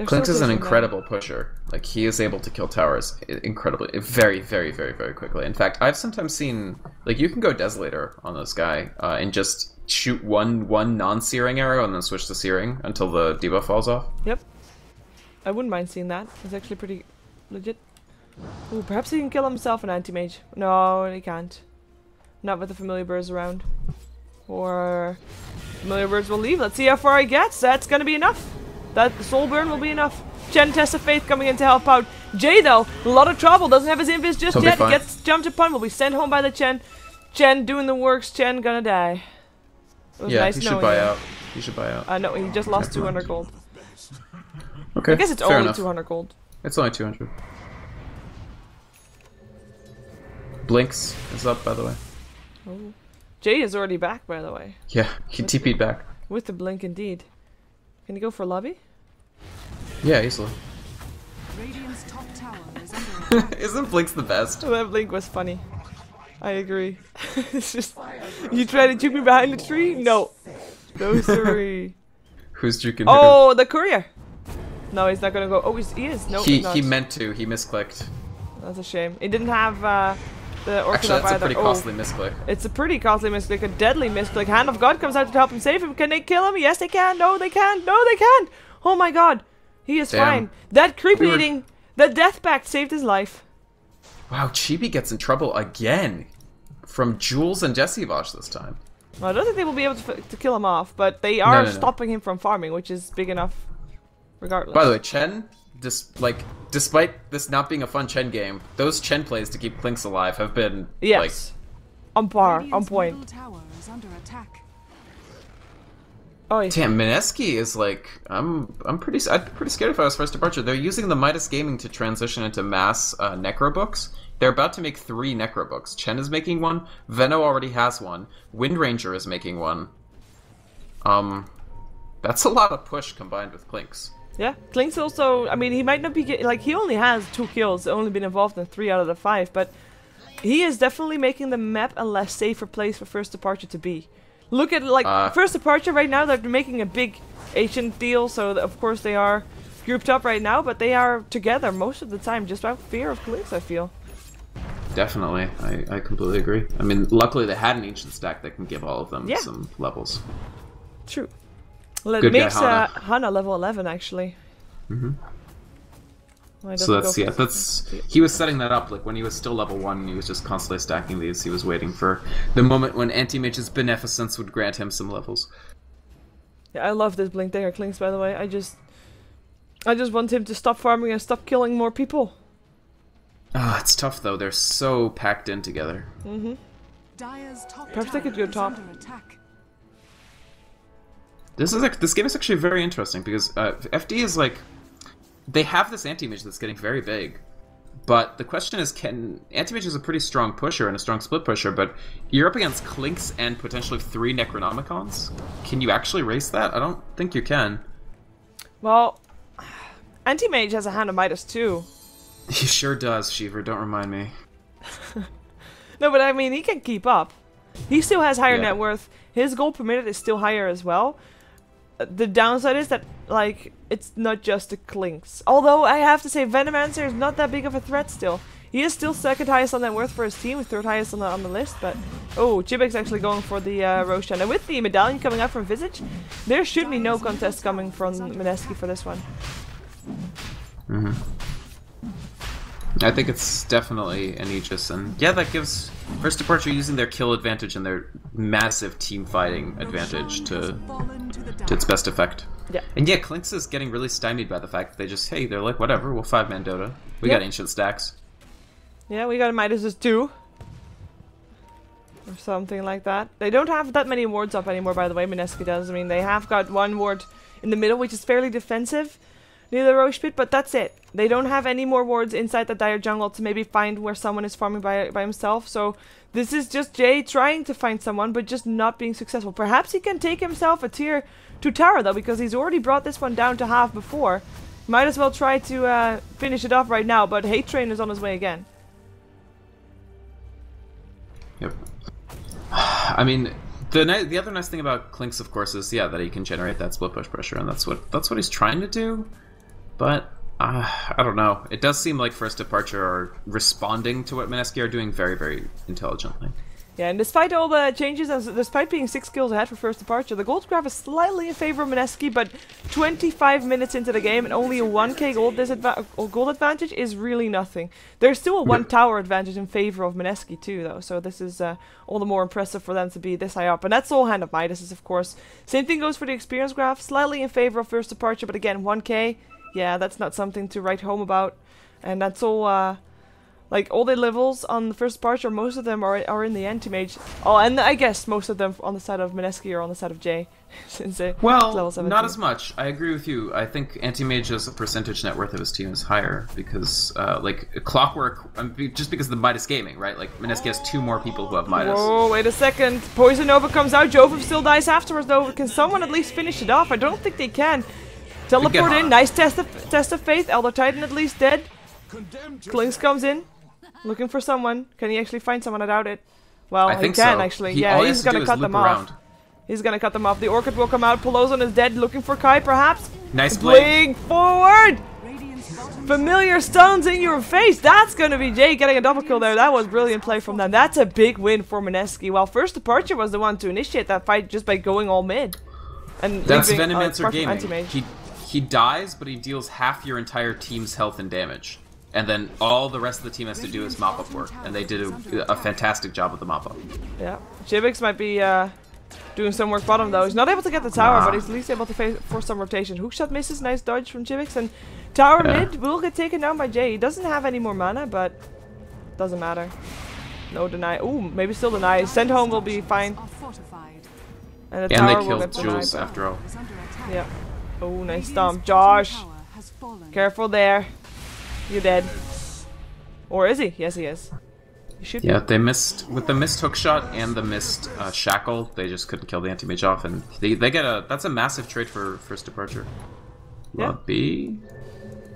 Clinks is an incredible pusher. Like, he is able to kill towers incredibly, very, very, very, very quickly. In fact, I've sometimes seen, like, you can go Desolator on this guy and just shoot one non-searing arrow and then switch to searing until the debuff falls off. Yep. I wouldn't mind seeing that. It's actually pretty legit. Ooh, perhaps he can kill himself an Anti-Mage. No, he can't. Not with the Familiar Birds around. Or... Familiar Birds will leave. Let's see how far he gets. That's gonna be enough. That Soul Burn will be enough. Chen, Test of Faith coming in to help out. Jay, though, a lot of trouble. Doesn't have his invis just yet. Gets jumped upon. Will be sent home by the Chen. Chen doing the works. Chen gonna die. It was nice he should buy out. He should buy out. No, he just lost 200 gold. Okay, I guess it's only 200 gold. It's only 200. Blinks is up, by the way. Oh. Jay is already back, by the way. Yeah, he TP'd back. With the blink, indeed. Can he go for lobby? Yeah, easily. Radiant's top tower is under attack. Isn't Blinks the best? Oh, that blink was funny. I agree. It's just... you try to juke me behind the tree? No. No, sorry. Who's juking? Oh, the courier! No, he's not gonna go. Oh, he is. No, he's not. He meant to. He misclicked. That's a shame. He didn't have the Orchid Actually, that's either. a pretty costly misclick. It's a pretty costly misclick. A deadly misclick. Hand of God comes out to help him save him. Can they kill him? Yes, they can. No, they can't. No, they can't. Oh my god. He is fine. That creep eating, the death pact saved his life. Wow, Chibi gets in trouble again. From Jules and Jesse Vosh this time. Well, I don't think they will be able to kill him off, but they are stopping him from farming, which is big enough regardless. By the way, Chen, despite this not being a fun Chen game, those Chen plays to keep Clinks alive have been, on par, on point. Tower is under attack. Oh, yeah. Damn, Mineski is like, I'd be pretty scared if I was first Departure. They're using the Midas Gaming to transition into mass Necro books. They're about to make 3 Necro books. Chen is making one. Venno already has one. Wind Ranger is making one. That's a lot of push combined with Clinks. Yeah, Clinks also, I mean, he might not be, he only has 2 kills, only been involved in 3 out of the 5, but he is definitely making the map a less safer place for First Departure to be. Look at, like, First Departure right now, they're making a big ancient deal, so of course they are grouped up right now, but they are together most of the time, just out of fear of Clix, I feel. Definitely, I completely agree. I mean, luckily they had an ancient stack that can give all of them some levels. True. Well, it makes Hana level 11, actually. Mm-hmm. So he was setting that up, like when he was still level 1, he was just constantly stacking these. He was waiting for the moment when Anti-Mage's beneficence would grant him some levels. Yeah, I love this Blink Dagger Clinks, by the way. I just want him to stop farming and stop killing more people. Ah, it's tough though. They're so packed in together. Mm-hmm. Perhaps they could go top. This game is actually very interesting because FD is like, they have this Anti-Mage that's getting very big, but the question is, Anti-Mage is a pretty strong pusher and a strong split pusher, but you're up against Clinks and potentially 3 Necronomicons. Can you actually race that? I don't think you can. Well, Anti-Mage has a Hand of Midas too. He sure does, Shiver, don't remind me. No, but I mean, he can keep up. He still has higher net worth. His gold per minute is still higher as well. The downside is that, like, it's not just the Clinks. Although, I have to say, Venomancer is not that big of a threat still. He is still second highest on net worth for his team, 3rd highest on the list, but... Oh, Chibik's actually going for the Roshan. And with the medallion coming out from Visage, there should be no contest coming from Mineski for this one. Mm-hmm. I think it's definitely an Aegis, and yeah, that gives First Departure using their kill advantage and their massive team fighting advantage to its best effect. Yeah. And yeah, Clinks is getting really stymied by the fact that they just, hey, they're like, whatever, we'll 5-man Dota. We got ancient stacks. Yeah, we got Midas 2. Or something like that. They don't have that many wards up anymore, by the way, Mineski does. I mean, they have got 1 ward in the middle, which is fairly defensive near the Roche pit, but that's it. They don't have any more wards inside the Dire Jungle to maybe find where someone is farming by himself, so this is just Jay trying to find someone, but just not being successful. Perhaps he can take himself a tier 2 tower, though, because he's already brought this one down to half before. Might as well try to finish it off right now, but Hate Train is on his way again. Yep. I mean, the other nice thing about Clinks, of course, is that he can generate that split push pressure, and that's what he's trying to do. But I don't know. It does seem like First Departure are responding to what Mineski are doing very, very intelligently. Yeah, and despite all the changes, and despite being 6 kills ahead for First Departure, the gold graph is slightly in favor of Mineski, but 25 minutes into the game and only a 1k gold advantage is really nothing. There's still a 1 tower advantage in favor of Mineski too, though, so this is all the more impressive for them to be this high up. And that's all Hand of Midas, of course. Same thing goes for the experience graph, slightly in favor of First Departure, but again, 1k, yeah, that's not something to write home about. And that's all, like, all the levels on the First Departure, most of them are in the Anti-Mage. Oh, and I guess most of them on the side of Mineski or on the side of Jay. Since level 17. Not as much. I agree with you. I think Anti-Mage as a percentage net worth of his team is higher because, like, Clockwork, just because of the Midas Gaming, right? Like, Mineski has 2 more people who have Midas. Whoa, wait a second. Poison Nova comes out. Jovov still dies afterwards, though. Can someone at least finish it off? I don't think they can. Teleport in. Nice test of faith. Elder Titan at least dead. Clinks comes in. Looking for someone. Can he actually find someone? I doubt it. Well, he can actually. Yeah, he's gonna cut them off. He's gonna cut them off. The Orchid will come out. Polozon is dead. Looking for Kai, perhaps. Nice blink forward. Familiar stones in your face. That's gonna be Jay getting a double kill there. That was brilliant play from them. That's a big win for Mineski. While First Departure was the one to initiate that fight just by going all mid. And that's Venomancer gaming. He dies, but he deals half your entire team's health and damage. And then all the rest of the team has to do is mop-up work. And they did a fantastic job with the mop-up. Yeah. Chibix might be doing some work bottom, though. He's not able to get the tower, but he's at least able to force some rotation. Hookshot misses. Nice dodge from Chibix. And tower mid will get taken down by Jay. He doesn't have any more mana, but doesn't matter. No deny. Ooh, maybe still deny. Send home will be fine. And the tower will get denied. Jules after all. Yeah. Oh, nice stomp. Josh! Careful there. You're dead. Or is he? Yes, he is. He should be. They missed. With the missed hookshot and the missed shackle, they just couldn't kill the Anti-Mage off, and they get a... That's a massive trade for First Departure. Yeah. B...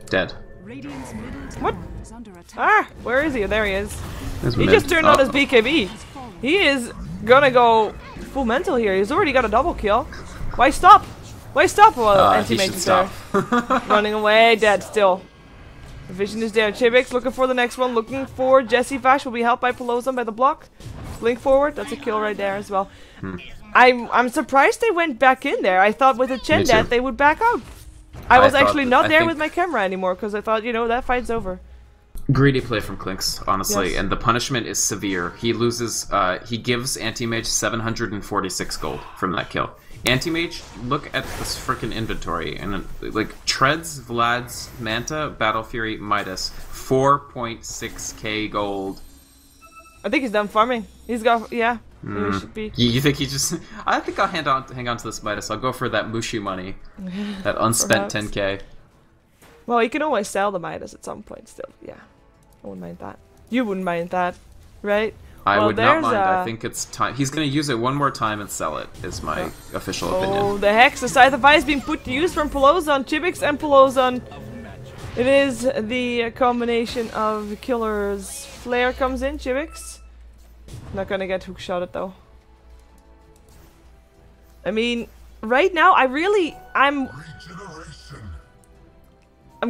Dead. Radiant's middle tower What? is under attack. Ah, where is he? There he is. There's He mid. just turned on his Oh. BKB. He is gonna go full mental here. He's already got a double kill. Why stop? Why stop while He anti-mage should is there? stop. Running away, dead still. The vision is there. Chibix looking for the next one. Looking for Jesse Vash. Will be helped by Pelozan by the block. Blink forward. That's a kill right there as well. I'm surprised they went back in there. I thought with a Chen Me too. dead they would back out. I was thought actually that- not I there think- with my camera anymore because I thought, you know, that fight's over. Greedy play from Clinks, honestly, Yes. and the punishment is severe. He loses, he gives Anti-Mage 746 gold from that kill. Anti-Mage, look at this freaking inventory, and like, Treads, Vlad's, Manta, Battle Fury, Midas, 4.6k gold. I think he's done farming. He's got, yeah. He should be. You think he just... I think I'll hang on to this Midas. I'll go for that Mushi money. That unspent Perhaps. 10k. Well, you can always sell the Midas at some point still. Yeah. I wouldn't mind that. You wouldn't mind that, right? I Well, would not there's mind. I a- think it's time. He's going to use it one more time and sell it, is my official Oh, opinion. the Hex. The Scythe of Ice being put to use from Pelozan, Chibix and Pelozan. It is the combination of killers. Flare comes in, Chibix. Not gonna get hookshotted though. I mean, right now, I'm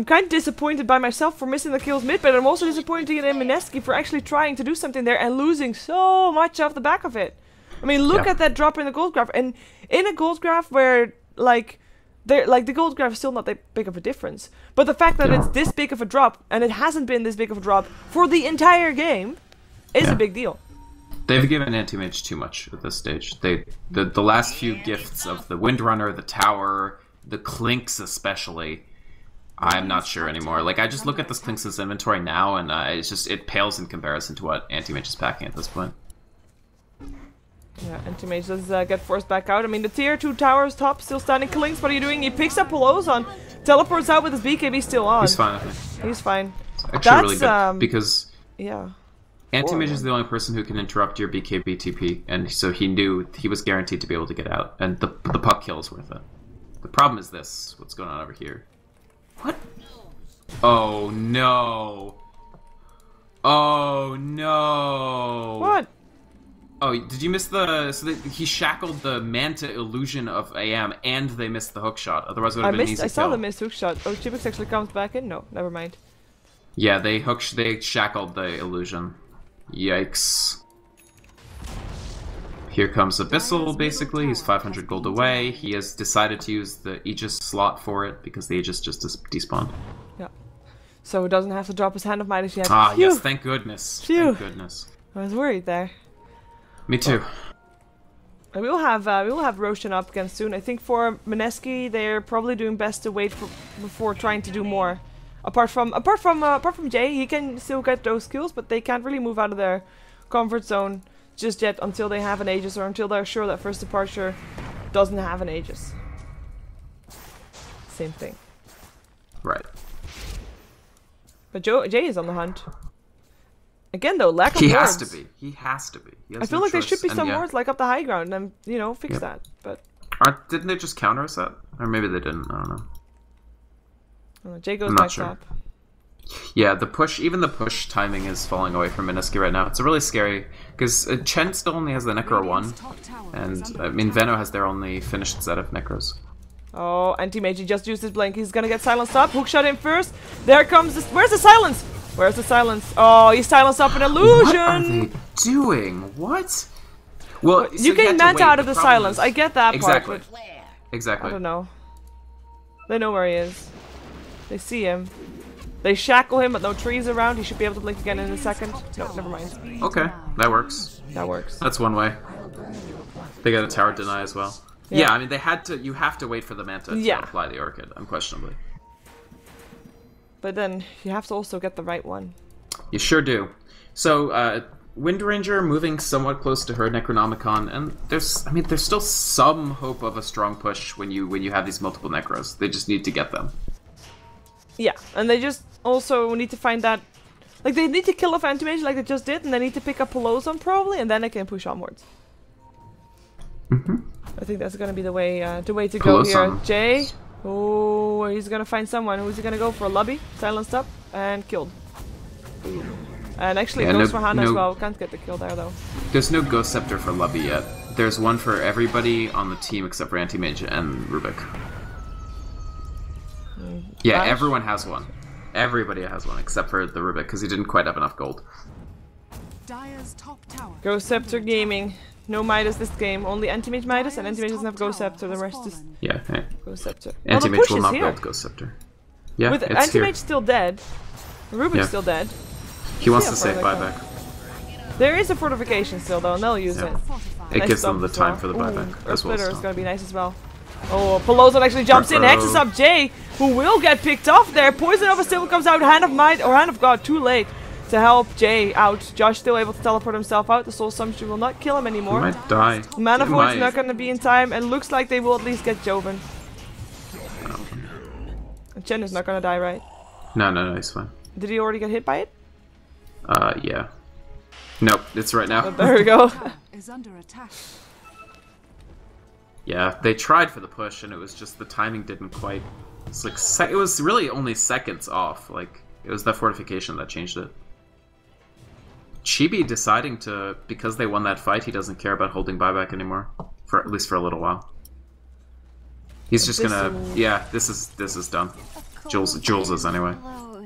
kind of disappointed by myself for missing the kills mid, but I'm also disappointed in Mineski for actually trying to do something there and losing so much off the back of it. I mean, look Yeah. at that drop in the gold graph, and in a gold graph where the gold graph is still not that big of a difference, but the fact that Yeah. it's this big of a drop and it hasn't been this big of a drop for the entire game is Yeah. a big deal. They've given Anti-Mage too much at this stage. The last few gifts of the Windrunner, the Tower, the Clinks especially, I'm not sure anymore. Like, I just look at this Clinks' inventory now, and it pales in comparison to what Anti-Mage is packing at this point. Yeah, Anti-Mage does get forced back out. I mean, the tier 2 towers top still standing. Clinks, what are you doing? He picks up Pelozan, teleports out with his BKB still on. He's fine, I think. He's fine. Actually, really That's, good, because Yeah. Anti-Mage is the only person who can interrupt your BKB TP, and so he knew he was guaranteed to be able to get out, and the puck kill is worth it. The problem is this, what's going on over here. What? Oh no! Oh no! What? Oh, did you miss the... So that he shackled the Manta illusion of AM, and they missed the hook shot, otherwise it would have been an easy I saw kill. the missed hook shot. Oh, Chibix actually comes back in? No, never mind. Yeah, they shackled the illusion. Yikes. Here comes Abyssal, basically. He's 500 gold away. He has decided to use the Aegis slot for it, because the Aegis just despawned. Yeah. So he doesn't have to drop his hand of Midas yet. Ah, Phew. yes, thank goodness. Phew. Thank goodness. I was worried there. Me too. We will have Roshan up again soon. I think for Mineski, they're probably doing best to wait before trying to do more. Apart from Jay, he can still get those kills, but they can't really move out of their comfort zone just yet until they have an Aegis or until they're sure that First Departure doesn't have an Aegis. Same thing. Right. But Jay is on the hunt. Again though, lack of He wards. has to be. He has to be. He has I feel no like there choice. should be And some yeah. wards like up the high ground and, you know, fix Yep. that. But Didn't they just counter us that? Or maybe they didn't. I don't know. Jay goes I'm not back sure. top. Yeah, even the push timing is falling away from Mineski right now. It's really scary, because Chen still only has the Necro 1, and I mean, Veno has their only finished set of Necros. Oh, Anti-Mage, he just used his blink. He's gonna get silenced up. Hookshot in first. There comes this. Where's the silence? Where's the silence? Oh, he's silenced up an illusion. What are they doing? What? Well, so You he can had to mount wait. out of The the problem silence. is- I get that Exactly. part. But I Exactly. don't know. They know where he is. They see him. They shackle him, but no trees around. He should be able to blink again in a second. No, never mind. Okay, that works. That works. That's one way. They got a tower deny as well. Yeah, I mean, they had to. You have to wait for the Manta to apply the Orchid, unquestionably. But then you have to also get the right one. You sure do. So, Windranger moving somewhat close to her Necronomicon, and there's still some hope of a strong push when you have these multiple Necros. They just need to get them. Yeah, and they just also need to find that. Like, they need to kill off Anti-Mage like they just did, and they need to pick up Pelozan probably, and then they can push onwards. I think that's gonna be the way to go here. Pelozan. Jay, Oh, he's gonna find someone. Who's he gonna go for? Lobby, silenced up, and killed. And actually goes for Hannah as well. Can't get the kill there though. There's no Ghost Scepter for Lubby yet. There's one for everybody on the team except for Anti-Mage and Rubik. Yeah, Bash? everyone has one. Everybody has one except for the Rubik because he didn't quite have enough gold. Dire's top tower. Ghost Scepter Gaming. No Midas this game. Only Anti-Mage Midas, and Anti-Mage doesn't have Ghost Scepter. The rest is Yeah, yeah. Ghost Scepter. Anti-Mage will is not here. build Ghost Scepter. Yeah, With it's Anti-Mage here. still dead, Rubik's Yeah. still dead. He wants Yeah, to save fortification. buyback. There is a fortification still though, and they'll use Yeah. it. It Nice gives them stomp the as time well. for the Ooh, buyback Earth as well. Splitter is So. gonna be nice as well. Oh, Pelozon actually jumps in, Ruh-roh. hexes up Jay, who will get picked off there. Poison Over still comes out, Hand of Might, or Hand of God, too late to help Jay out. Josh still able to teleport himself out. The Soul Assumption will not kill him He anymore. might die. Mana He Void's might. not gonna be in time, and looks like they will at least get Joven. And Chen is not gonna die, right? No, he's fine. Did he already get hit by it? Yeah. Nope, it's right now. There we go. Is under attack. Yeah, they tried for the push, and it was just the timing didn't quite. It's like it was really only seconds off. Like it was that fortification that changed it. Chibi deciding to, because they won that fight, he doesn't care about holding buyback anymore, for at least for a little while. He's just gonna, yeah, this is done. Jules is anyway.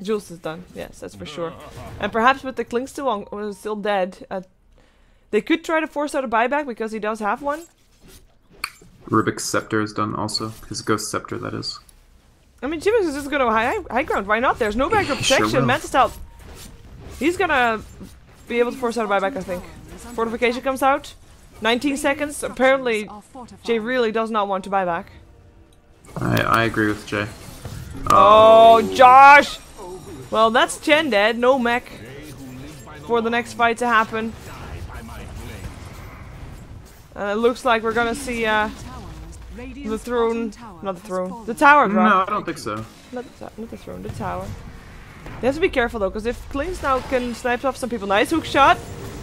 Jules is done, yes, that's for sure. And perhaps with the Klink still dead, they could try to force out a buyback because he does have one. Rubik's Scepter is done also. His Ghost Scepter, that is. I mean, Jimmy's is just gonna high ground, why not? There's no background Sure protection, will. Mantis Stealth. He's gonna be able to force out a buyback, I think. Fortification comes out. 19 seconds. Apparently, Jay really does not want to buy back. I agree with Jay. Oh, Josh! Well, that's Chen dead. No mech for the next fight to happen. And it looks like we're gonna see the throne, not the throne, the tower drop. No, I don't think so. Not the throne, the tower. They have to be careful though, because if Klings now can snipe off some people. Nice hook shot.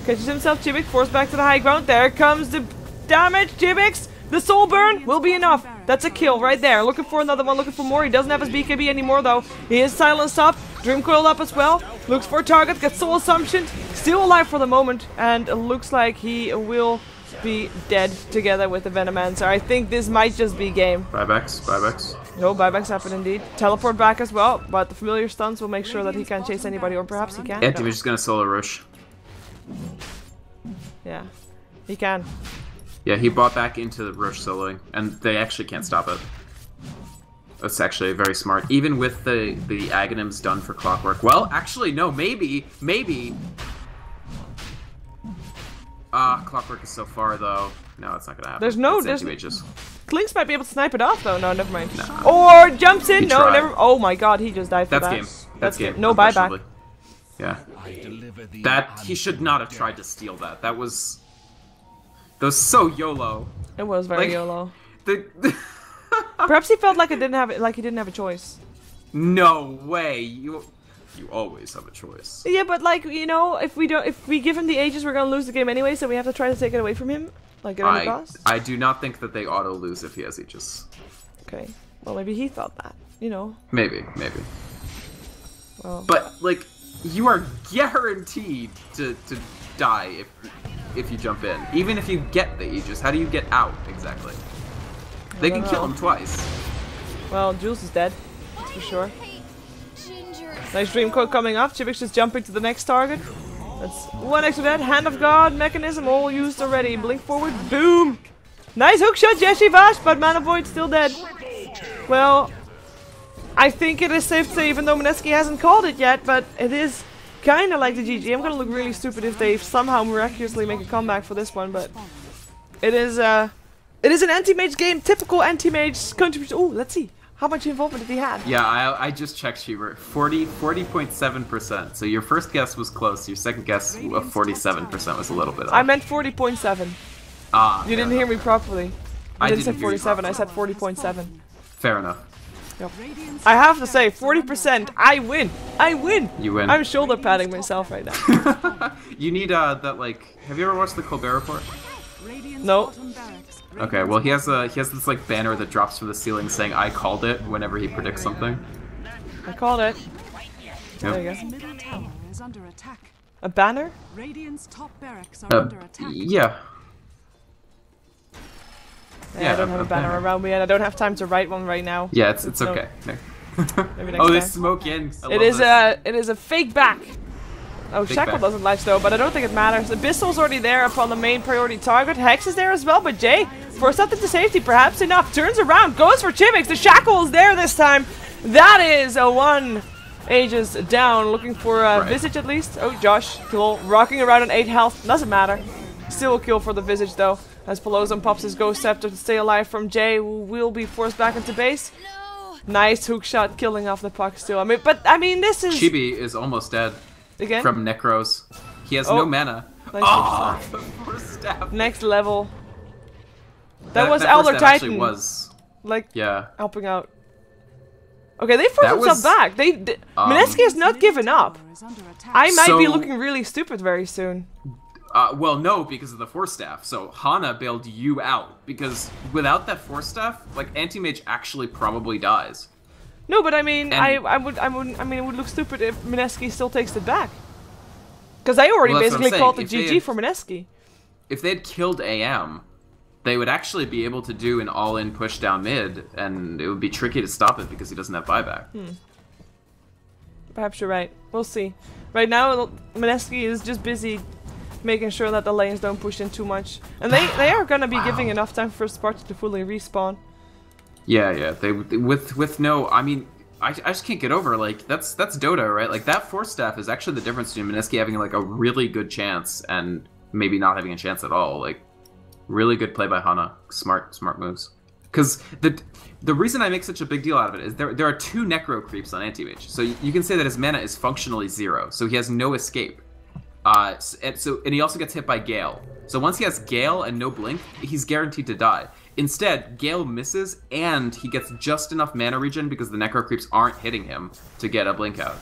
Catches himself, Jibix forced back to the high ground. There comes the damage, Jibix. The soul burn will be enough. That's a kill right there. Looking for another one, looking for more. He doesn't have his BKB anymore though. He is silenced up. Dream coiled up as well. Looks for a target, gets soul assumption. Still alive for the moment, and it looks like he will be dead together with the Venomancer. I think this might just be game. Buybacks. No, buybacks happen indeed. Teleport back as well, but the familiar stuns will make sure that he can't chase anybody, or perhaps he can. Anti-Mage is gonna solo rush. Yeah, he can. Yeah, he bought back into the rush soloing, and they actually can't stop it. That's actually very smart. Even with the Aghanims done for Clockwork. Well, actually, no, maybe. Clockwork is so far, though. No, it's not gonna happen. There's no- It's there's- Anti-Mages. Klinks might be able to snipe it off though. No, never mind. Or jumps in. He No, tried. never. Oh my god, he just died for That's that. game. That's game. No buyback. unquestionably. Yeah. That, he should not have tried to steal that. That was so YOLO. It was very Like- YOLO. The Perhaps he felt like he didn't have a choice. no way. You always have a choice. Yeah, but like, you know, if we give him the Aegis, we're gonna lose the game anyway. So we have to try to take it away from him, like at any cost. I do not think that they auto lose if he has Aegis. Okay. Well, maybe he thought that. You know. Maybe. Well, But like, you are guaranteed to die if you jump in. Even if you get the Aegis, how do you get out exactly? They can don't kill know. him twice. well, Jules is dead. That's for sure. Nice dream code coming up. Chibix just jumping to the next target. That's one extra dead. Hand of God mechanism all used already. Blink forward. Boom. Nice hook shot, Jessie Vash, but Mana Void still dead. Well, I think it is safe to say, even though Mineski hasn't called it yet, but it is kind of like the GG. I'm gonna look really stupid if they somehow miraculously make a comeback for this one, but it is an anti-mage game. Typical anti-mage contribution. Oh, let's see. How much involvement did he have? Yeah, I just checked, Schubert. 40.7%. So your first guess was close. Your second guess of 47% was a little bit off. I meant 40.7. Ah, You didn't hear me properly. I I didn't say didn't hear you 47, I said properly. 40.7. Fair enough. I have to say, 40%, I win! I win! You win. I'm shoulder patting myself right now. You need that, like, have you ever watched the Colbert Report? No. Okay, well he has this like banner that drops from the ceiling saying "I called it" whenever he predicts something. I called it. There you go. Middle tower is under attack. A banner? Radiant's top barracks are under attack. Yeah. Yeah, I don't have a banner around me, and I don't have time to write one right now. Yeah, it's okay. Maybe next Oh, they time. smoke in. It is a fake back. Oh, Fake Shackle back. doesn't latch though, but I don't think it matters. Abyssal's already there upon the main priority target. Hex is there as well, but Jay forced out into safety, perhaps enough. Turns around, goes for Chimix. The Shackle is there this time. That is a one. Aegis down, looking for a Visage at least. Oh, Josh, cool. Rocking around on 8 health. Doesn't matter. Still a kill for the Visage though. As Pelozan pops his Ghost Scepter to stay alive from Jay, who will be forced back into base. Nice hook shot, killing off the puck still. I mean, this is... Chibi is almost dead. Again? From Necros. He has no mana. Nice Oh, the first staff. Next level. That was that Elder first staff Titan. actually was. Like, Yeah. helping out. Okay, they forced themselves back. Mineski has not given up. I might be looking really stupid very soon. Well, no, because of the Force Staff. So Hana bailed you out because without that Force Staff, like Anti-Mage actually probably dies. No, but I mean, And- I mean, it would look stupid if Mineski still takes it back. Because I already Well, that's what basically I'm called the saying. GG for Mineski. If they had killed AM, they would actually be able to do an all-in push down mid, and it would be tricky to stop it because he doesn't have buyback. Perhaps you're right. We'll see. Right now, Mineski is just busy making sure that the lanes don't push in too much. And they are going to be giving enough time for Sparta to fully respawn. Yeah. They with no. I mean, I just can't get over like that's Dota, right? Like that Force Staff is actually the difference between Mineski having like a really good chance and maybe not having a chance at all. Like really good play by Hana, smart moves. Because the reason I make such a big deal out of it is there are 2 Necro creeps on Anti-Mage, so you can say that his mana is functionally 0, so he has no escape. And he also gets hit by Gale. So once he has Gale and no blink, he's guaranteed to die. Instead, Gale misses, and he gets just enough mana regen because the Necro creeps aren't hitting him to get a blink out.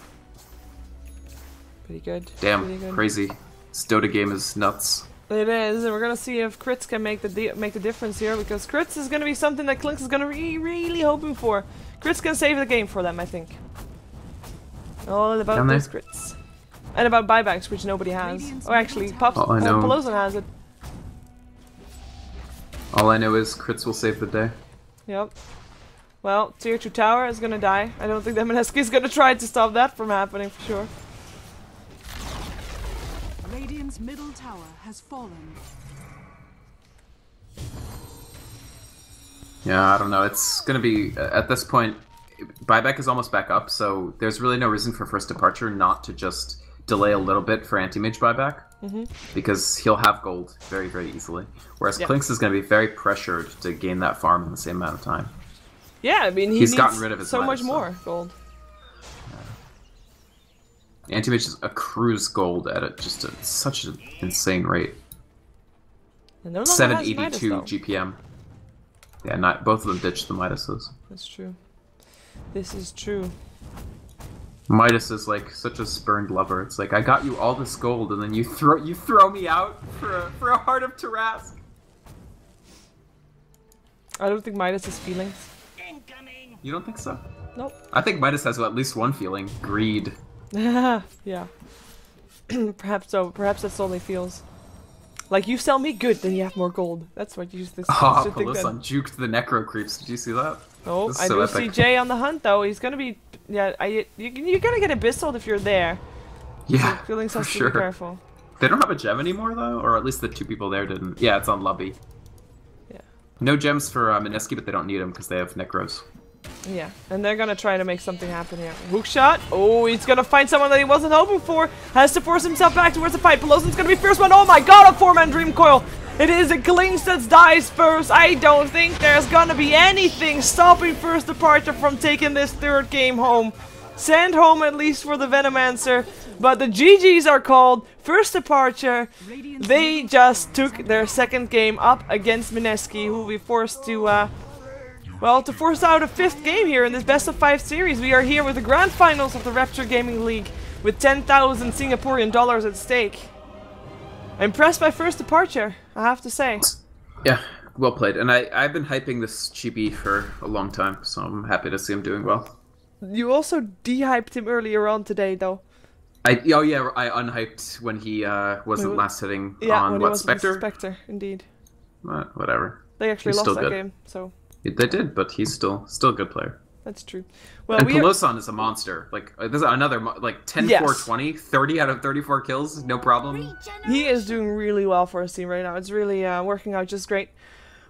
Pretty good. Damn, Pretty good. crazy. This Dota game is nuts. It is, and we're gonna see if crits can make the difference here, because crits is gonna be something that Clinks is gonna be really hoping for. Crits can save the game for them, I think. All about Can they? those crits. And about buybacks, which nobody has. Oh, actually, Pops Oh, I know. Pelozan has it. All I know is crits will save the day. Yep. Well, tier 2 tower is gonna die. I don't think that Mineski is gonna try to stop that from happening for sure. Radiant's middle tower has fallen. Yeah, I don't know. It's gonna be at this point, buyback is almost back up, so there's really no reason for First Departure not to just delay a little bit for anti-mage buyback, because he'll have gold very, very easily. Whereas Clinks is going to be very pressured to gain that farm in the same amount of time. Yeah, I mean, he's gotten rid of his so mana, much more gold. Anti-mage accrues gold at just such an insane rate. And no longer has Midas, 782 though. GPM. Yeah, not both of them ditched the Midases. That's true. This is true. Midas is like such a spurned lover. It's like I got you all this gold, and then you throw me out for a heart of Tarask. I don't think Midas has feelings. You don't think so? Nope. I think Midas has at least one feeling: greed. Yeah. Perhaps so. Perhaps that's all he feels. Like, you sell me good, then you have more gold. That's what you should think. Pelosson juked the Necro creeps. Did you see that? Oh, This is I so do epic. see Jay on the hunt though. He's gonna be, yeah. You're gonna get abyssal if you're there. Yeah, So Feelings for has sure. to be careful. They don't have a gem anymore though, or at least the 2 people there didn't. Yeah, it's on Lubby. Yeah. No gems for Mineski, but they don't need them because they have Necros. Yeah, and they're gonna try to make something happen here. Hook shot. Oh, he's gonna find someone that he wasn't hoping for. Has to force himself back towards the fight. Peloson's gonna be first one. Oh my god, a 4-man Dream Coil. It is a Clinks that dies first. I don't think there's gonna be anything stopping First Departure from taking this 3rd game home. Send home at least for the Venomancer. But the GGs are called. First Departure, they just took their 2nd game up against Mineski, who will be forced to, well, to force out a 5th game here in this best of 5 series. We are here with the grand finals of the Rapture Gaming League with 10,000 Singaporean dollars at stake. Impressed by First Departure, I have to say. Yeah, well played. And I've been hyping this chibi for a long time, so I'm happy to see him doing well. You also de-hyped him earlier on today, though. I unhyped when he wasn't last hitting on what, Spectre? Spectre, indeed. Whatever. They actually lost that game, so... They did, but he's still a good player. That's true. Well, and Peloson is a monster. Like, this is another, like, 10, yes. 4, 20, 30 out of 34 kills, no problem. He is doing really well for his team right now. It's really working out just great.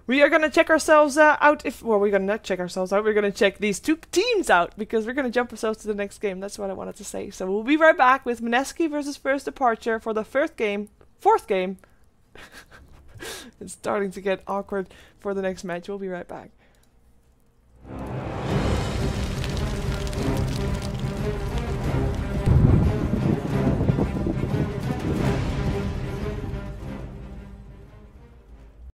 We are going to check ourselves out well, we're going to not check ourselves out. We're going to check these two teams out because we're going to jump ourselves to the next game. That's what I wanted to say. So we'll be right back with Mineski versus First Departure for the fourth game. It's starting to get awkward for the next match. We'll be right back.